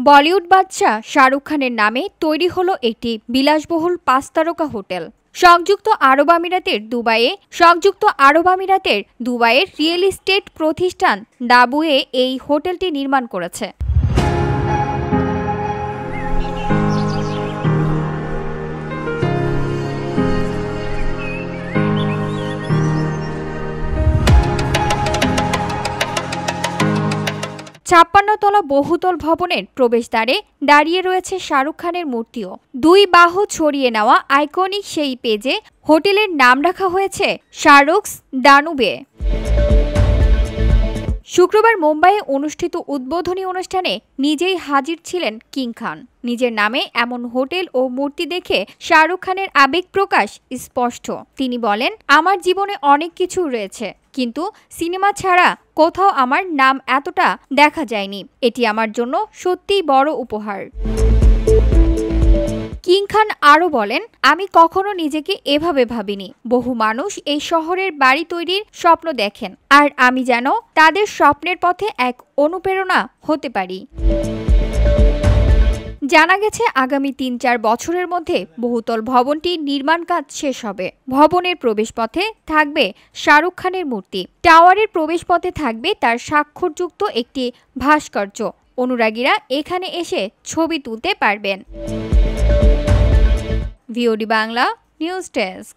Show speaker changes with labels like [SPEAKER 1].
[SPEAKER 1] বলিউড বাদশাহ শাহরুখ খানের নামে তৈরি হলো একটি বিলাসবহুল ৫ তারকা হোটেল। সংযুক্ত আরব আমিরাতের দুবাইয়ের রিয়েল এস্টেট প্রতিষ্ঠান ডাবুয়ে এই হোটেলটি নির্মাণ করেছে। ৫৬ তলা বহুতল ভবনের প্রবেশদ্বারে দাঁড়িয়ে রয়েছে শাহরুখ খানের মূর্তিও। ২ বাহু ছড়িয়ে নেওয়া আইকনিক সেই পেজে হোটেলের নাম রাখা হয়েছে শাহরুখস ডানুবে। শুক্রবার মুম্বাইয়ে অনুষ্ঠিত উদ্বোধনী অনুষ্ঠানে নিজেই হাজির ছিলেন কিং খান। নিজের নামে এমন হোটেল ও মূর্তি দেখে শাহরুখ খানের আবেগ প্রকাশ স্পষ্ট। তিনি বলেন, আমার জীবনে অনেক কিছু রয়েছে, কিন্তু সিনেমা ছাড়া কোথাও আমার নাম এতটা দেখা যায়নি। এটি আমার জন্য সত্যিই বড় উপহার। কিং খান আরও বলেন, আমি কখনো নিজেকে এভাবে ভাবিনি। বহু মানুষ এই শহরের বাড়ি তৈরির স্বপ্ন দেখেন, আর আমি যেন তাদের স্বপ্নের পথে এক অনুপ্রেরণা হতে পারি। জানা গেছে, আগামী ৩-৪ বছরের মধ্যে বহুতল ভবনটির নির্মাণ কাজ শেষ হবে। ভবনের প্রবেশপথে থাকবে শাহরুখ খানের মূর্তি। টাওয়ারের প্রবেশপথে থাকবে তার স্বাক্ষরযুক্ত একটি ভাস্কর্য। অনুরাগীরা এখানে এসে ছবি তুলতে পারবেন। VOD Bangla news desk.